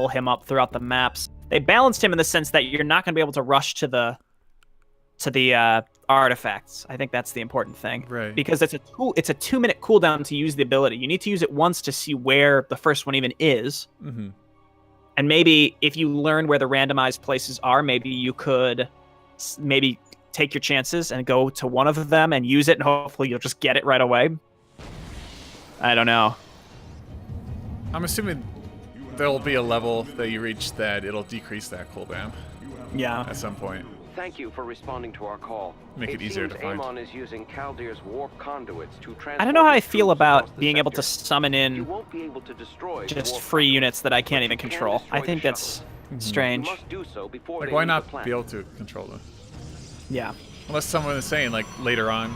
him up throughout the maps. They balanced him in the sense that you're not going to be able to rush to the artifacts. I think that's the important thing, right? Because it's a 2-minute cooldown to use the ability. You need to use it once to see where the first one even is. Mm-hmm. And maybe if you learn where the randomized places are, maybe you could take your chances and go to one of them and use it, and hopefully you'll just get it right away. I don't know. I'm assuming there'll be a level that you reach that it'll decrease that cooldown. Yeah. At some point. Thank you for responding to our call. Make it easier to find. Amon is using Kaldir's warp conduits to I don't know how I feel about being able to summon in just free units that I can't even control. I think that's strange. Like, why not be able to control them? Yeah. Unless someone is saying, like, later on,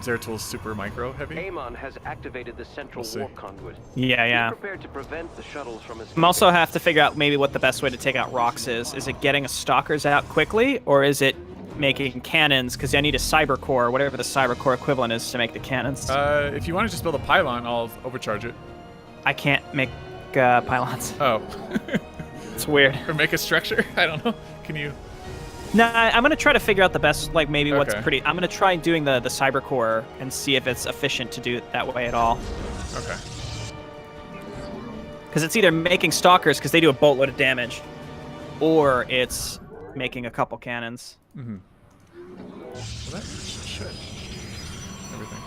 Zeratul's super micro heavy. Amon has activated the central warp conduit. Yeah. Prepared to prevent the shuttles from escaping. I also have to figure out maybe what the best way to take out rocks is. Is it getting a stalkers out quickly, or is it making cannons? Because I need a cyber core, whatever the cyber core equivalent is, to make the cannons. If you want to just build a pylon, I'll overcharge it. I can't make pylons. Oh. It's weird. Or make a structure? I don't know. Can you? Nah, I'm gonna try to figure out the best, like maybe what's pretty. I'm gonna try doing the cyber core and see if it's efficient to do it that way at all. Okay. Because it's either making stalkers because they do a boatload of damage, or it's making a couple cannons. Mm-hmm. Well, that should. Everything.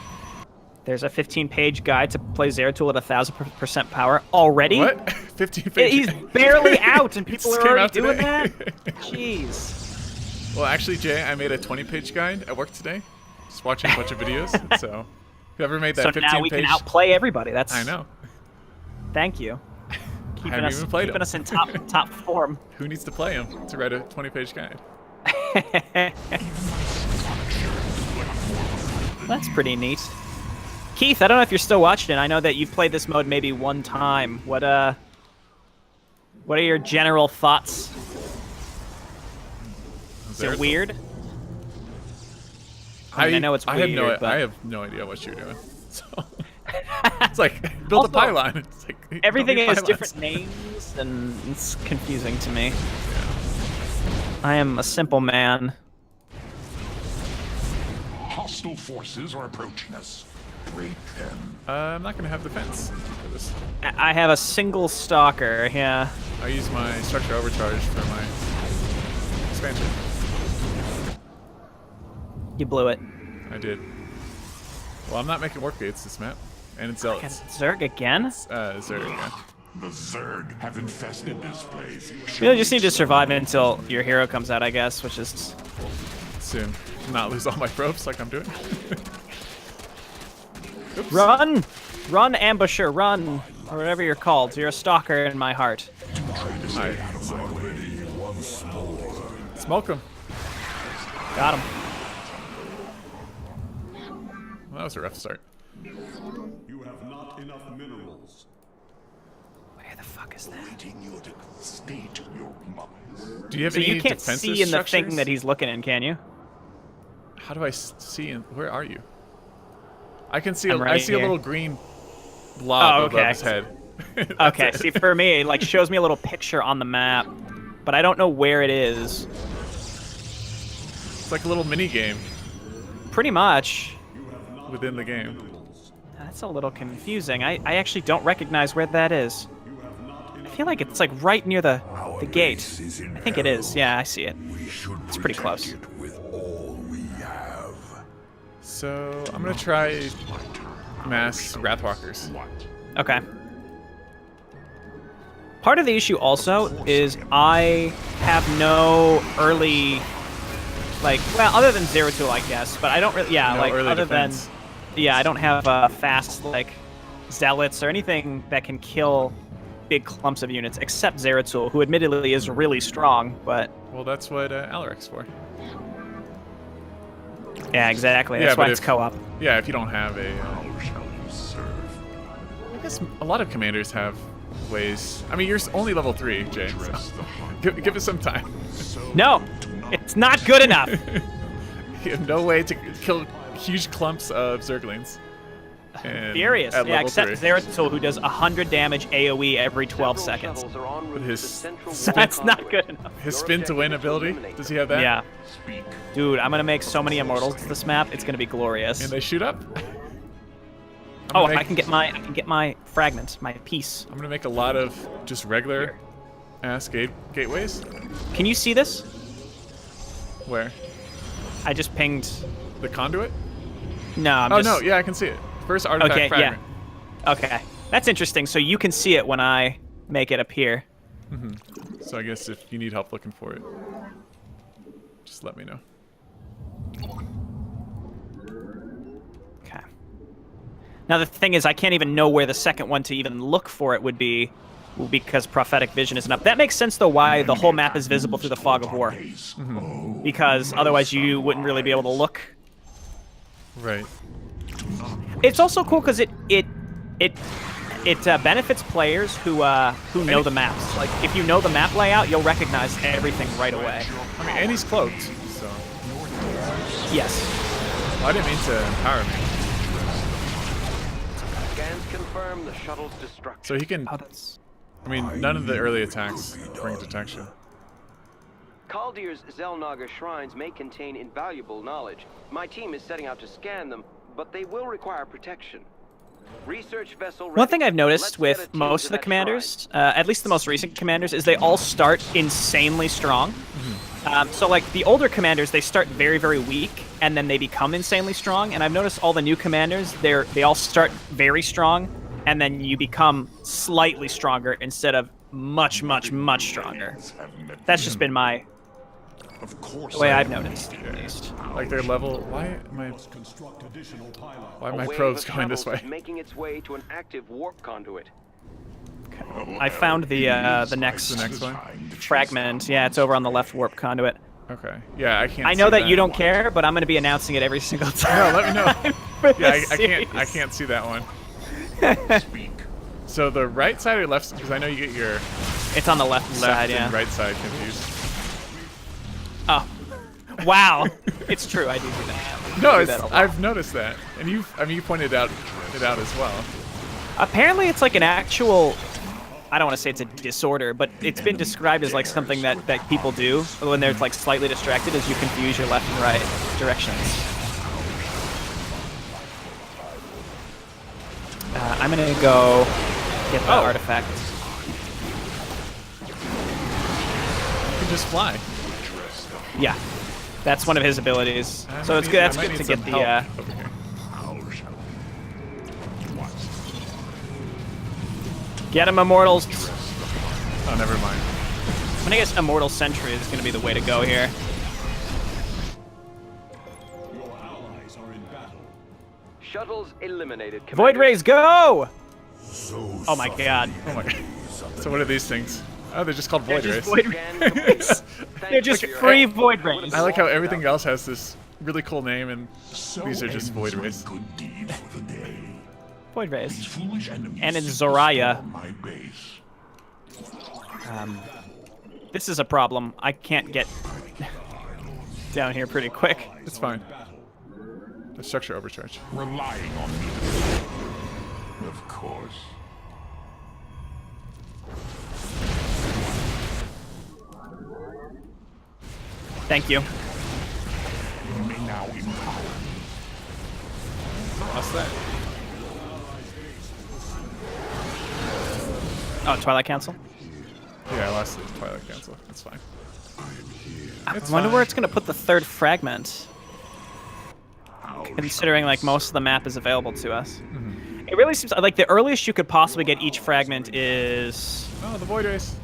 There's a 15-page guide to play Zeratul at 1,000% power already. What? 15 pages? He's barely out, and people are already doing today. that. Jeez. Well, actually, Jay, I made a 20-page guide at work today. Just watching a bunch of videos. So, whoever made that 15-page... So now we can outplay everybody. That's. I know. Thank you. Keeping us in top form. Who needs to play him to write a 20-page guide? That's pretty neat. Keith, I don't know if you're still watching. I know that you've played this mode maybe one time. What are your general thoughts? Is it weird? I know it's weird. I have no idea what you're doing. So it's like build a pylon. It's like everything has different names, and it's confusing to me. Yeah. I am a simple man. Hostile forces are approaching us. Wait them. I'm not gonna have defense for this. I have a single stalker. Yeah. I use my structure overcharge for my expansion. You blew it. I did. Well, I'm not making warp gates this map, and it's Zealots. Zerg again? Zerg again. The Zerg have infested this place. You just need to survive until your hero comes out, I guess, which is soon. Not lose all my probes like I'm doing. Run! Run, ambusher, run! Or whatever you're called. You're a stalker in my heart. Right. Smoke him. Got him. Well, that was a rough start. You have not enough minerals. Where the fuck is that? Do you have so any you can't defensive see in the structures? thing that he's looking in, can you? How do I see in? Where are you? I can see. Right I see here. a little green blob above his head. Okay. See, for me, it like shows me a little picture on the map, but I don't know where it is. It's like a little mini game. Pretty much. Within the game. That's a little confusing. I actually don't recognize where that is. I feel like it's like right near the gate. I think it is. Yeah, I see it. It's pretty close. So I'm gonna try mass Wrathwalkers. Okay. Part of the issue also is I have no early, like, well, other than Zeratul, I guess, but I don't really, yeah, No like, early other defense. than, yeah, I don't have fast, like, zealots or anything that can kill big clumps of units, except Zeratul, who admittedly is really strong, but... Well, that's what Alarak's for. Yeah, exactly. That's why it's co-op. Yeah, if you don't have a... I guess a lot of commanders have ways. I mean, you're only level 3, Jay, so give us some time. No! It's not good enough! You have no way to kill huge clumps of Zerglings. Furious. Yeah, except Zeratul, who does 100 damage AoE every 12 seconds. route to the his central spin- war That's not conduit. good enough. His Your spin to win objective is to ability. eliminate Does he have that? Yeah. Speak. Dude, I'm gonna make so many immortals to this map. It's gonna be glorious. And they shoot up. Oh, make- I can get my fragment, my piece. I'm gonna make a lot of just regular ass gateways. Can you see this? Where? I just pinged. The conduit? No, I'm Oh just. no, yeah, I can see it. First artifact Okay, fragment. yeah. Okay, that's interesting. So you can see it when I make it appear. So I guess if you need help looking for it, just let me know. Okay. Now the thing is, I can't even know where the second one to even look for it would be, because prophetic vision isn't up. That makes sense though. Why the whole map is visible through the fog of war? Because otherwise you wouldn't really be able to look. Right. It's also cool because it benefits players who know the maps. Like if you know the map layout, you'll recognize everything right away. I mean, and he's cloaked, so. Yes. Well, I didn't mean to empower me. Scans confirm the shuttle's destruction. So he can. Oh, that's. I mean, none of the early attacks bring detection. Kaldir's Zelnaga shrines may contain invaluable knowledge. My team is setting out to scan them, but they will require protection. Research vessel. One thing ready. I've noticed Let's get a with team most to of the that commanders, at least the most recent commanders, is they all start insanely strong. So like the older commanders, they start very, very weak, and then they become insanely strong. And I've noticed all the new commanders, they all start very strong, and then you become slightly stronger instead of much, much, much stronger. That's just been my Of course. the way I've noticed, at least. Like their level. Why am I? Why are my A wave probes of going this shuttles way? is making its way to an active warp conduit. I found the next The next one. fragment. Yeah, it's over on the left warp conduit. Okay. Yeah, I can't. I know see that you don't care, but I'm going to be announcing it every single time. No, let me know. for Yeah, this I can't. I series. can't see that one. Speak. So the right side or left? Because I know you get your It's on the left left side, yeah. and right side confused. Oh, wow. It's true. I do do that. No, I do it's, that a lot. I've noticed that, and you pointed it out as well. Apparently, it's like an actual. I don't want to say it's a disorder, but it's been described as like something that people do when they're like slightly distracted, as you confuse your left and right directions. I'm gonna go get the artifact. You can just fly. Yeah, that's one of his abilities. So it's good. That's good to get the. Over here. Get him, immortals. Oh, never mind. I'm gonna guess Immortal Sentry is gonna be the way to go here. Shuttles eliminated. Void Commander. Rays, go! Oh my god. Oh my god. So what are these things? Oh, they're just called They're void just rays. Void Scan Rays. complete. Thank They're you just for your free help. Void Rays. I like how everything else has this really cool name, and So these are just ends void my rays. good deed for the day. Void These Rays. foolish enemies And in sit Zoraya. before my base. This is a problem. I can't get down here pretty quick. It's fine. The structure overcharge. Relying on me. Of course. Thank you. You may now empower me. What's that? Oh, Twilight Council. Yeah, I lost the Twilight Council. That's fine. I It's wonder fine. where it's gonna put the third fragment. Considering like most of the map is available to us. It really seems like the earliest you could possibly get each fragment is. Oh, the void rays.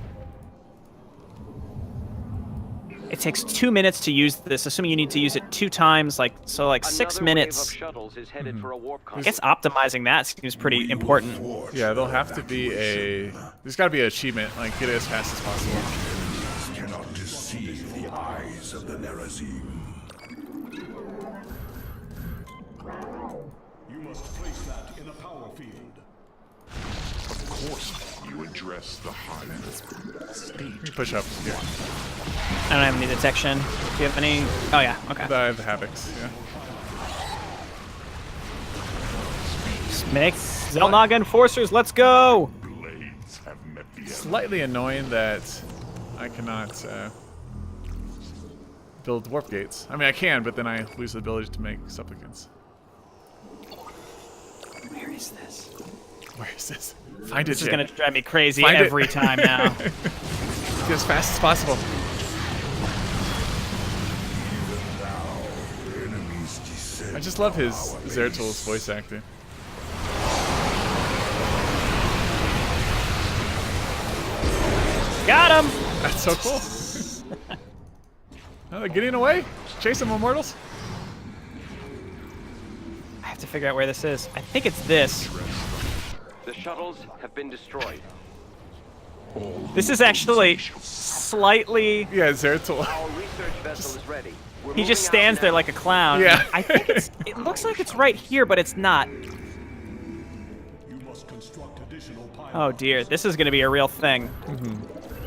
It takes 2 minutes to use this, assuming you need to use it 2 times, like so, like 6 Another minutes. wave of shuttles is headed for a warp I conduit. guess optimizing that seems pretty important. Yeah, there'll have to be a. There's got to be an achievement. Like get it as fast as possible. Cannot deceive the eyes of the Nerazim. You must place that in a power field. Of course, you address the highest state. Push up here. I don't have any detection. Do you have any? Oh yeah, okay. I have the havocs. Yeah. Just make Zelnaga Enforcers. Let's go. Blades have met the slightly annoying that I cannot build warp gates. I mean, I can, but then I lose the ability to make supplicants. Where is this? Where is this? Find it, This is Jay. gonna drive me crazy Find it. every time now. Get as fast as possible. I just love his Zeratul's voice actor. Got him! That's so cool. Oh, they're getting away. Chase them, immortals. I have to figure out where this is. I think it's this. The shuttles have been destroyed. This is actually slightly... Yeah, Zeratul. Our research vessel is ready. We're He just moving out stands there now. like a clown. Yeah. I think it's... It looks like it's right here, but it's not. You must construct additional pylons. Oh dear, this is gonna be a real thing.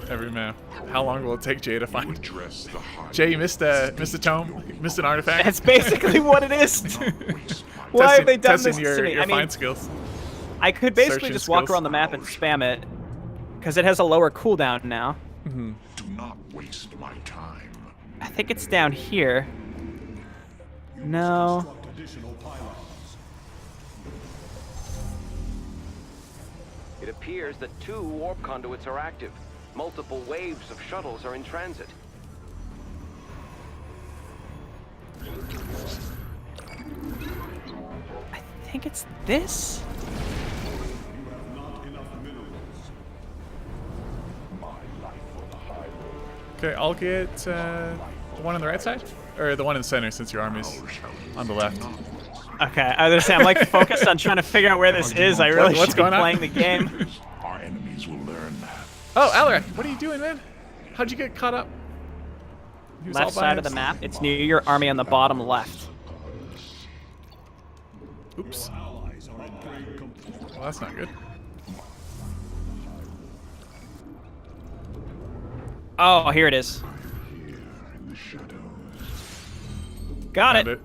Every map. How long will it take Jay to find? Address the high. Jay, you missed a tome. You missed an artifact. That's basically what it is. Why have they done testing this your, to me? your I mean, find skills. I could basically searching just walk skills. around the map and spam it, because it has a lower cooldown now. Do not waste my time. I think it's down here. No. Construct additional pylons. It appears that 2 warp conduits are active. Multiple waves of shuttles are in transit. I think it's this. You have not enough minerals. My life for the High Lord. Okay, I'll get the one on the right side? Or the one in the center, since your army's on the left. Okay, I was gonna say, I'm like focused on trying to figure out where this is. I really What's should be going on? playing the game. Our enemies will learn that. Oh, Alarak, what are you doing, man? How'd you get caught up? He was all Left by side of the himself. map. It's near your army on the bottom left. Oops. Allies are upgrade complete. Well, that's not good. Oh, here it is. In the shadows. Got Found it. it.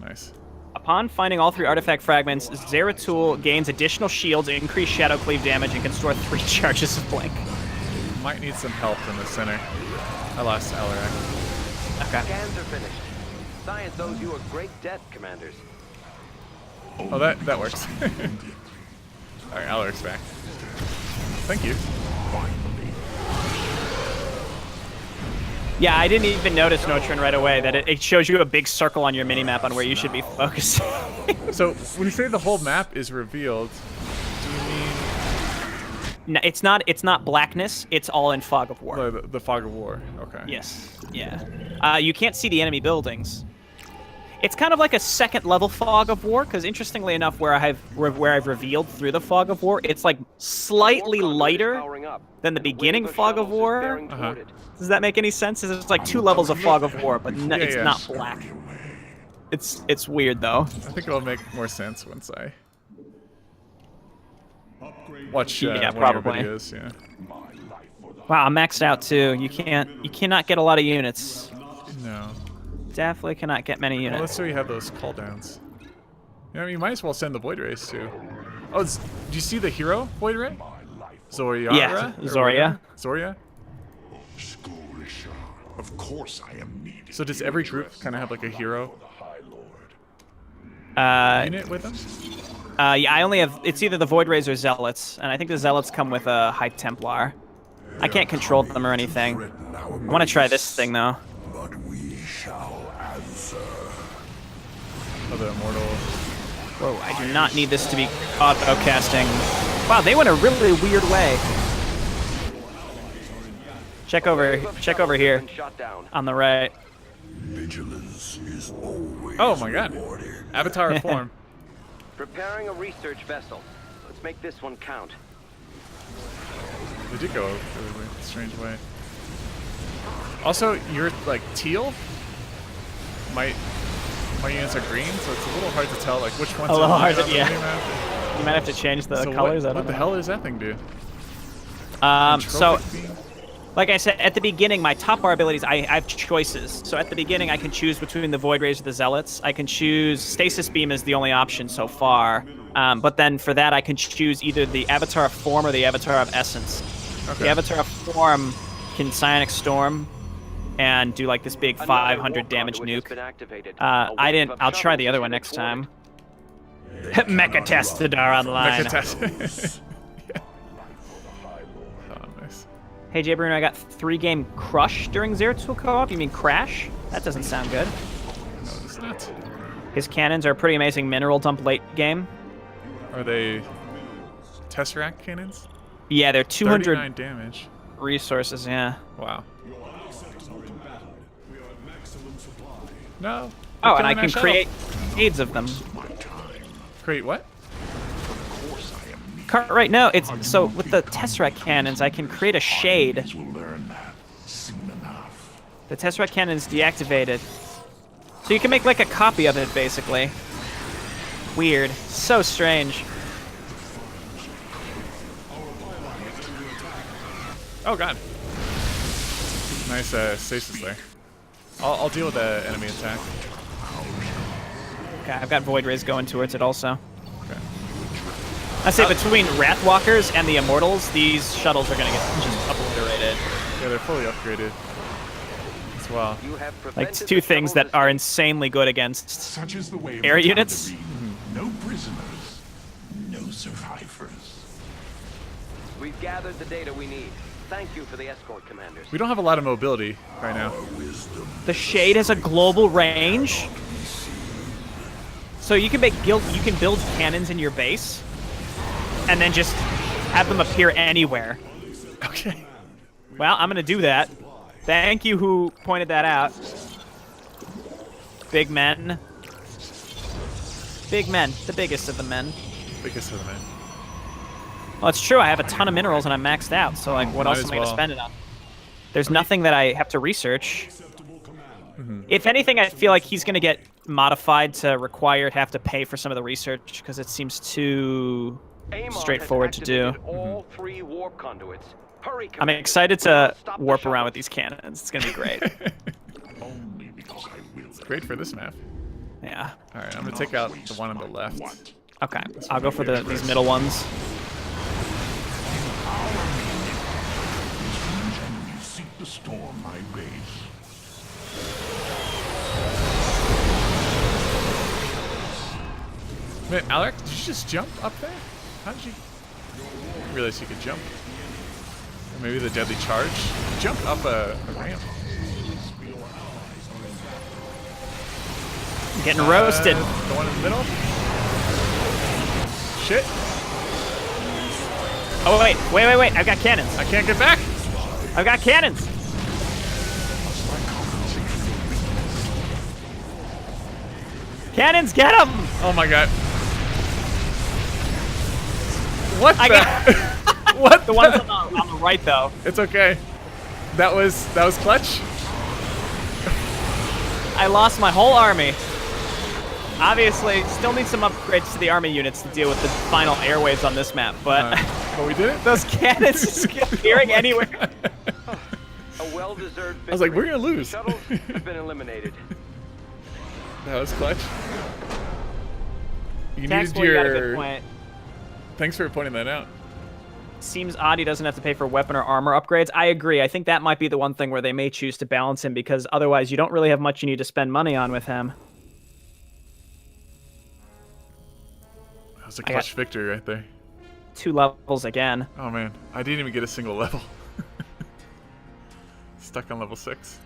Nice. Upon finding all 3 artifact fragments, Zeratul gains additional shields, increased shadow cleave damage, and can store 3 charges of blink. Might need some help from the center. I lost Alarak. Okay. Scans are finished. Science owes you a great debt, commanders. Oh, that works. Alright, Alarak's back. Thank you. Yeah, I didn't even notice Notron right away, that it shows you a big circle on your minimap on where you should be focusing. So, when you say the whole map is revealed, do you mean No, it's not blackness, it's all in Fog of War. the Fog of War? Okay. Yes. Yeah. You can't see the enemy buildings. It's kind of like a second level Fog of War, because interestingly enough, where I've revealed through the Fog of War, it's like slightly Warp conduit is lighter powering up. than the Wave beginning of Fog of shuttles is War. bearing toward it. Does that make any sense? It's like 2 levels of Fog of War, but Yeah, it's yeah. not black. It's weird though. I think it'll make more sense once I Upgrade watch Yeah, one of your probably. videos. Yeah. Wow, I'm maxed out too. You cannot get a lot of units. No. Definitely cannot get many Well, units. let's say you have those cooldowns. You know, you might as well send the Void Rays too. Oh, do you see the hero Void Ray? Zoria? Yeah, Zoria. Zoria? Skorisha. Of course I am needed. So does every group kind of have like a hero The High Lord. unit with them? Yeah, I only have. It's either the Void Rays or Zealots, and I think the Zealots come with a High Templar. I can't control them or anything. I want to try this thing though. But we shall answer. Oh, the immortal. Whoa, I do not need this to be auto-casting. Wow, they went a really weird way. Check over Wave of shuttles has here been shot down. on the right. Vigilance is always Oh my god. rewarded. Avatar form. Preparing a research vessel. Let's make this one count. They did go a really weird, strange way. Also, you're like teal. My units are green, so it's a little hard to tell like which one's A little on hard to- the yeah. minimap. You might have to change the So colors. I what don't the know. hell does that thing do? So, Trophic beam? like I said, at the beginning, my top bar abilities, I have choices. So at the beginning, I can choose between the Void Rays or the Zealots. I can choose Stasis Beam is the only option so far. But then for that, I can choose either the Avatar of Form or the Avatar of Essence. Okay. The Avatar form can Psionic Storm and do like this big 500 damage nuke. I didn't. I'll try the other one next time. Mecha Testadar online. Mecha yeah. Oh, nice. Hey Jayborino, I got 3-game crush during Zeratul Co-op. You mean crash? That doesn't sound good. No, it's not. His cannons are a pretty amazing mineral dump late game. Are they Tesseract cannons? Yeah, they're 200 39 damage. resources. Yeah. Wow. No. Oh, They're and I killing can our create shuttle. aids of them. Create what? Right, no, it's so with the Tesseract cannons, I can create a shade. Will learn that soon enough. The Tesseract cannon is deactivated. So you can make like a copy of it, basically. Weird. So strange. Oh god. Nice stasis there. I'll deal with the enemy attack. Okay, I've got Void Rays going towards it also. Okay. I say between Wrathwalkers and the Immortals, these shuttles are going to get just obliterated. Yeah, they're fully upgraded as well. Like two things that are insanely good against Such is the way of air the units. No prisoners, no survivors. We've gathered the data we need. Thank you for the escort, commanders. We don't have a lot of mobility right now. The Shade has a global range. So you can build cannons in your base and then just have them appear anywhere. Okay. Well, I'm going to do that. Thank you who pointed that out. Big men. Big men. The biggest of the men. Biggest of the men. Well, it's true. I have a ton of minerals and I'm maxed out. So, like, what Might else as am I going to well. spend it on? There's nothing that I have to research. If anything, I feel like he's going to get modified to require to have to pay for some of the research because it seems too straightforward to do. All 3 warp conduits. Hurry, I'm commanders. excited We must to stop the warp around shuttle. with these cannons. It's going to be great. Only because I will. Great for this map. Yeah. All right, I'm gonna take out the one on the left. Okay. I'll go for these middle ones. You seek to storm my base. Man, Alarak, did you just jump up there? How did you? I didn't realize you could jump. Or maybe the deadly charge. You jumped up a ramp. Getting roasted. The one in the middle. Shit! Oh, wait. I've got cannons. I can't get back. I've got cannons. Cannons, get them! Oh my god. What I the? What The ones on the right, though. It's okay. That was clutch. I lost my whole army. Obviously, still need some upgrades to the army units to deal with the final airwaves on this map, but But we did it. those cannons just keep appearing anywhere. A well-deserved victory. I was like, we're gonna lose. Shuttles have been eliminated. That was clutch. You Taxable, needed you got a good your. point. Thanks for pointing that out. Seems odd he doesn't have to pay for weapon or armor upgrades. I agree. I think that might be the one thing where they may choose to balance him because otherwise you don't really have much you need to spend money on with him. That was a clutch victory right there. 2 levels again. Oh man, I didn't even get a single level. Stuck on level 6.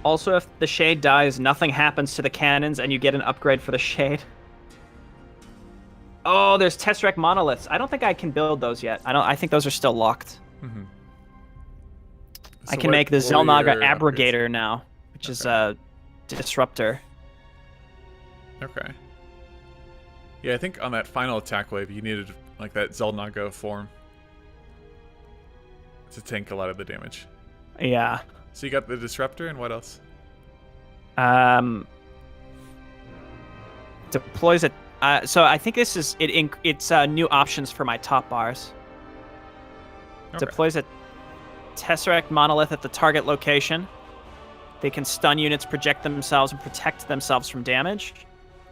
Also, if the Shade dies, nothing happens to the cannons and you get an upgrade for the Shade. Oh, there's Tesseract monoliths. I don't think I can build those yet. I think those are still locked. I So can make the what are Xel'Naga your upgrades? Abrogator now, which is a disruptor. Okay. Yeah, I think on that final attack wave, you needed like that Xel'Naga form to tank a lot of the damage. Yeah. So you got the disruptor and what else? Deploys it. So I think this is it. It's new options for my top bars. Okay. Deploys a Tesseract monolith at the target location. They can stun units, project themselves, and protect themselves from damage.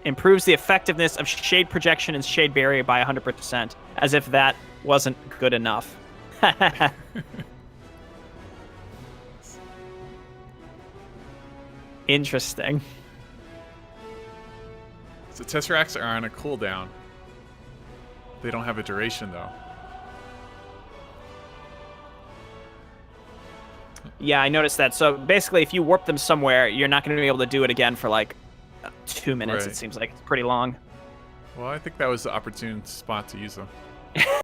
Improves the effectiveness of shade projection and shade barrier by 100%. As if that wasn't good enough. Interesting. So Tesseracts are on a cooldown. They don't have a duration, though. Yeah, I noticed that. So basically, if you warp them somewhere, you're not going to be able to do it again for like 2 minutes. Right. It seems like it's pretty long. Well, I think that was the opportune spot to use them.